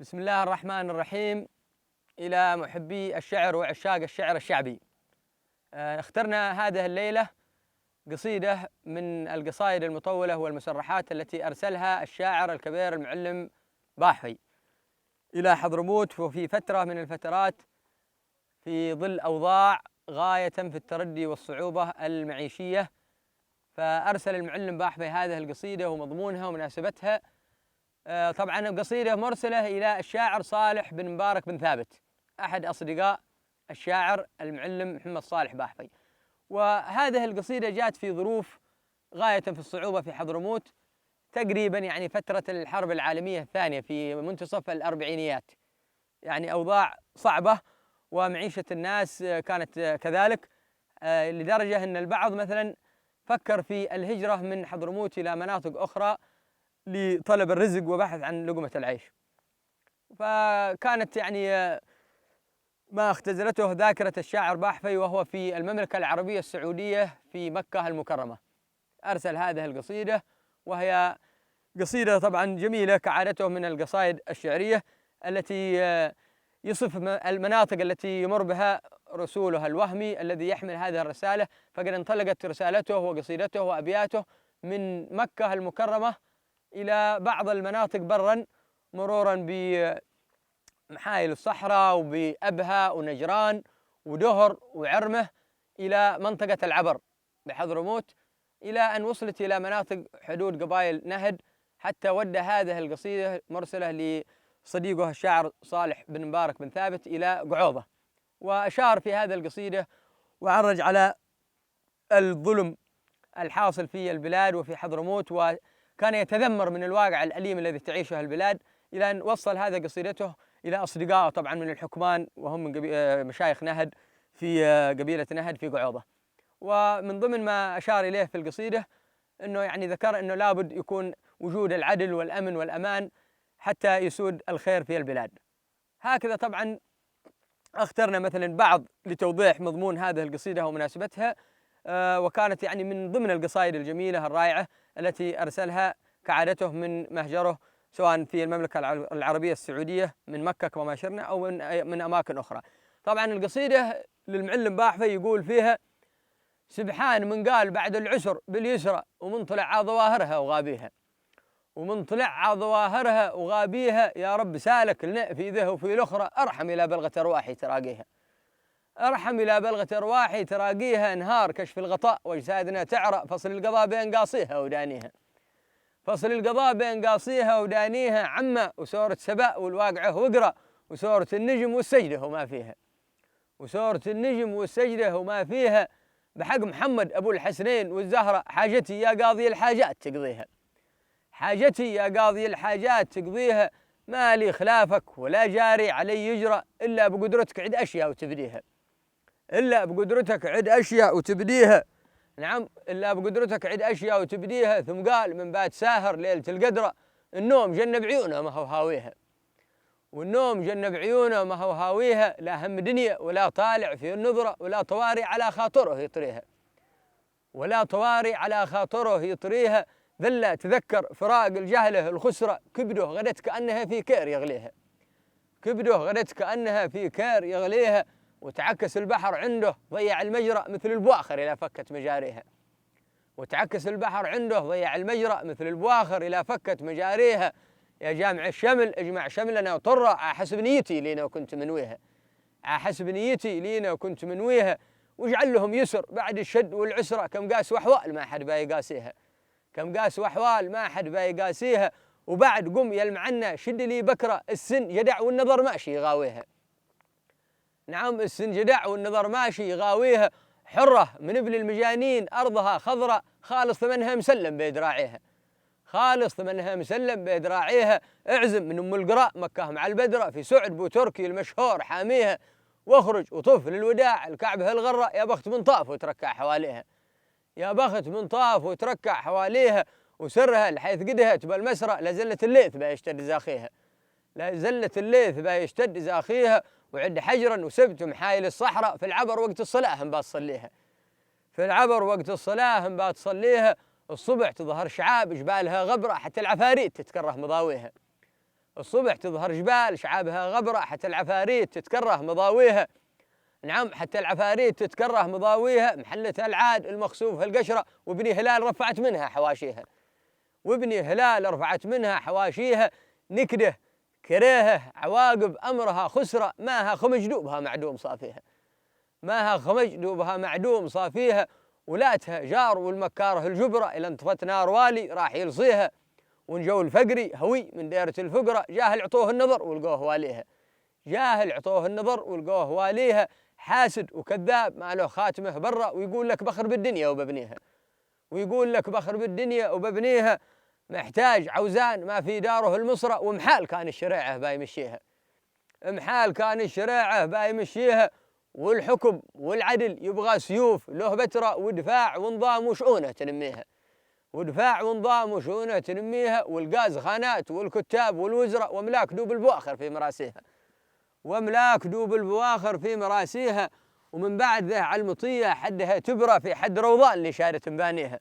بسم الله الرحمن الرحيم. إلى محبي الشعر وعشاق الشعر الشعبي، اخترنا هذه الليلة قصيدة من القصائد المطولة والمسرحات التي أرسلها الشاعر الكبير المعلم باحوي إلى حضرموت، وفي فترة من الفترات في ظل أوضاع غاية في التردي والصعوبة المعيشية، فأرسل المعلم باحوي هذه القصيدة ومضمونها ومناسبتها. طبعا القصيدة مرسلة إلى الشاعر صالح بن مبارك بن ثابت، أحد أصدقاء الشاعر المعلم محمد صالح باحوي. وهذه القصيدة جاءت في ظروف غاية في الصعوبة في حضرموت، تقريبا يعني فترة الحرب العالمية الثانية في منتصف الأربعينيات، يعني أوضاع صعبة ومعيشة الناس كانت كذلك، لدرجة أن البعض مثلا فكر في الهجرة من حضرموت إلى مناطق أخرى لطلب الرزق وبحث عن لقمة العيش. فكانت يعني ما اختزلته ذاكرة الشاعر باحوي وهو في المملكة العربية السعودية في مكة المكرمة، أرسل هذه القصيدة، وهي قصيدة طبعا جميلة كعادته من القصائد الشعرية التي يصف المناطق التي يمر بها رسوله الوهمي الذي يحمل هذه الرسالة. فقد انطلقت رسالته وقصيدته وأبياته من مكة المكرمة إلى بعض المناطق برا، مرورا بمحايل الصحراء وبأبها ونجران ودهر وعرمة إلى منطقة العبر بحضرموت، إلى أن وصلت إلى مناطق حدود قبائل نهد، حتى ودى هذه القصيدة مرسلة لصديقه الشاعر صالح بن مبارك بن ثابت إلى قعوضة، وأشار في هذه القصيدة وعرج على الظلم الحاصل في البلاد وفي حضرموت، وكان يتذمر من الواقع الأليم الذي تعيشه البلاد، إلى أن وصل هذا قصيدته إلى أصدقائه طبعا من الحكمان وهم من مشايخ نهد في قبيلة نهد في قعوضة. ومن ضمن ما أشار إليه في القصيدة أنه يعني ذكر أنه لابد يكون وجود العدل والأمن والأمان حتى يسود الخير في البلاد. هكذا طبعا اخترنا مثلا بعض لتوضيح مضمون هذه القصيدة ومناسبتها، وكانت يعني من ضمن القصائد الجميلة الرائعة التي أرسلها كعادته من مهجره، سواء في المملكة العربية السعودية من مكة كما أشرنا أو من أماكن أخرى. طبعا القصيدة للمعلم باحوي يقول فيها: سبحان من قال بعد العسر باليسرى، ومن طلع على ظواهرها وغابيها، ومن طلع على ظواهرها وغابيها، يا رب سالك لنا في ذه وفي الأخرى، أرحم إلى بلغة أرواحي تراقيها، أرحم إلى بلغة أرواحي تراقيها، انهار كشف الغطاء واجسادنا تعرى، فصل القضاء بين قاصيها ودانيها، فصل القضاء بين قاصيها ودانيها، عمة وسورة سبأ والواقعة وقرأ، وسورة النجم والسجدة وما فيها، وسورة النجم والسجدة وما فيها، بحق محمد أبو الحسنين والزهرة، حاجتي يا قاضي الحاجات تقضيها، حاجتي يا قاضي الحاجات تقضيها، ما لي خلافك ولا جاري علي يجرى، إلا بقدرتك عد أشياء وتبديها، إلا بقدرتك عد أشياء وتبديها، نعم إلا بقدرتك عد أشياء وتبديها. ثم قال: من بعد ساهر ليلة القدرة، النوم جنب عيونه ما هو هاويها، والنوم جنب عيونه ما هو هاويها، لا هم دنيا ولا طالع في النظرة، ولا طواري على خاطره يطريها، ولا طواري على خاطره يطريها، ذل تذكر فراق الجهله الخسرة، كبده غدت كأنها في كير يغليها، كبده غدت كأنها في كير يغليها، وتعكس البحر عنده ضيع المجرى مثل البواخر إلى فكت مجاريها، وتعكس البحر عنده ضيع المجرى مثل البواخر إلى فكت مجاريها، يا جامع الشمل اجمع شملنا وطرة، حسب نيتي لينا وكنت منويها، حسب نيتي لينا وكنت منويها، واجعل لهم يسر بعد الشد والعسرة، كم قاس وأحوال ما حد باي قاسيها، كم قاس وأحوال ما حد باي قاسيها، وبعد قم يا المعنى شد لي بكرة، السن جدع والنظر ماشي يغاويها، نعم السن جدع والنظر ماشي يغاويها، حرة من ابن المجانين أرضها خضراء، خالص ثمنها مسلم بذراعيها، خالص ثمنها مسلم بذراعيها، اعزم من أم القراء مكة مع البدرة، في سعد بو تركي المشهور حاميها، واخرج وطف للوداع الكعبة الغراء، يا بخت من طاف وتركع حواليها، يا بخت من طاف وتركع حواليها، وسرها لحيث قدهت بالمسرى، لزلت الليث بيشتد زاخيها، لزلت الليث بيشتد زاخيها، وعد حجرا وسبت محايل الصحراء، في العبر وقت الصلاة هم باتصليها، في العبر وقت الصلاة هم باتصليها، الصبح تظهر شعاب جبالها غبرة، حتى العفاريت تتكره مضاويها، الصبح تظهر جبال شعابها غبرة، حتى العفاريت تتكره مضاويها. نعم، حتى العفاريت تتكره مضاويها، محلة العاد المخسوف القشرة، وابني هلال رفعت منها حواشيها، وابني هلال رفعت منها حواشيها. نكده كريهه عواقب أمرها خسرة، ماها خمج دوبها معدوم صافيها، ماها خمج دوبها معدوم صافيها. ولاتها جار والمكاره الجبرة، إلى انطفت نار والي راح يلصيها. ونجو الفقري هوي من ديرة الفقرة، جاهل عطوه النظر والقوه واليها، جاهل عطوه النظر والقوه واليها. حاسد وكذاب ما له خاتمه برا، ويقول لك بخر بالدنيا وببنيها، ويقول لك بخر بالدنيا وببنيها. محتاج عوزان ما في داره المصرة، ومحال كان الشريعة بايمشيها، محال كان الشريعة بايمشيها. والحكم والعدل يبغى سيوف له بترة، ودفاع ونظام وشؤونه تنميها، ودفاع ونظام وشؤونه تنميها. والقاز خانات والكتاب والوزراء، واملاك دوب البواخر في مراسيها، واملاك دوب البواخر في مراسيها. ومن بعد ذا على المطية حدها تبرى في حد روضان اللي شادت مبانيها،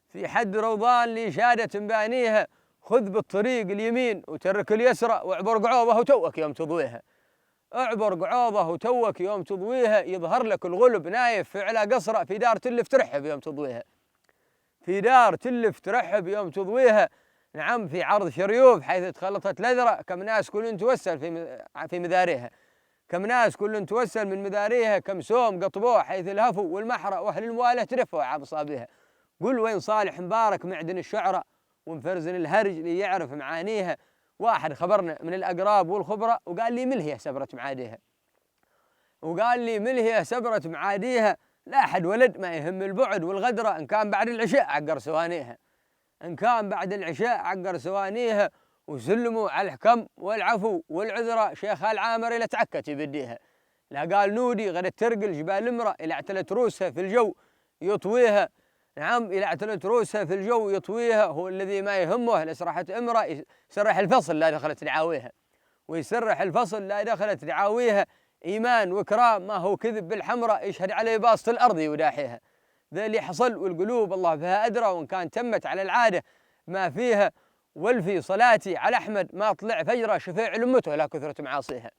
في حد روضان اللي شادت مبانيها. خذ بالطريق اليمين وترك اليسرى، واعبر قعوبه وتوك يوم تضويها، اعبر قعوبه وتوك يوم تضويها. يظهر لك الغلب نايف في على قصره، في دار تلف ترحب يوم تضويها، في دار تلف ترحب يوم تضويها. نعم، في عرض شريوف حيث تخلطت لذرة، كم ناس كل توسل في مداريها، كم ناس كل توسل من مداريها. كم سوم قطبوه حيث الهفو والمحرة، واهل المواله ترفوا عاب صابيها. قل وين صالح مبارك معدن الشعراء، ومفرزن الهرج اللي يعرف معانيها. واحد خبرنا من الأقراب والخبرة، وقال لي ملهية سبرة معاديها، وقال لي ملهية سبرة معاديها. لا أحد ولد ما يهم البعد والغدرة، إن كان بعد العشاء عقر سوانيها، إن كان بعد العشاء عقر سوانيها. وسلموا على الحكم والعفو والعذرة، شيخ العامر إلى تعكت يبديها. لا قال نودي غير ترقل جبال امرأة، إلى اعتلت روسها في الجو يطويها. نعم، إلى اعتلت روسها في الجو يطويها. هو الذي ما يهمه لسرحة امرأة، يسرح الفصل لا دخلت دعاويها، ويسرح الفصل لا دخلت دعاويها. إيمان وكرام ما هو كذب بالحمرة، يشهد عليه باسط الأرض وداحيها. ذا اللي حصل والقلوب الله بها أدرى، وإن كان تمت على العادة ما فيها. والفي صلاتي على أحمد ما طلع فجرة، شفيع لأمته لا كثرة معاصيها.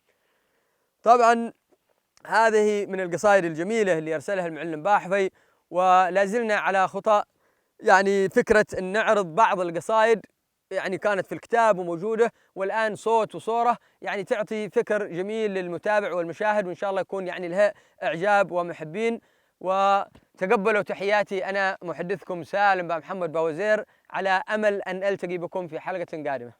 طبعا هذه من القصائد الجميلة اللي أرسلها المعلم باحفي. ولا زلنا على خطى يعني فكرة أن نعرض بعض القصائد يعني كانت في الكتاب وموجودة، والآن صوت وصورة يعني تعطي فكر جميل للمتابع والمشاهد، وإن شاء الله يكون يعني لها إعجاب ومحبين. وتقبلوا تحياتي، أنا محدثكم سالم محمد باوزير، على أمل أن ألتقي بكم في حلقة قادمة.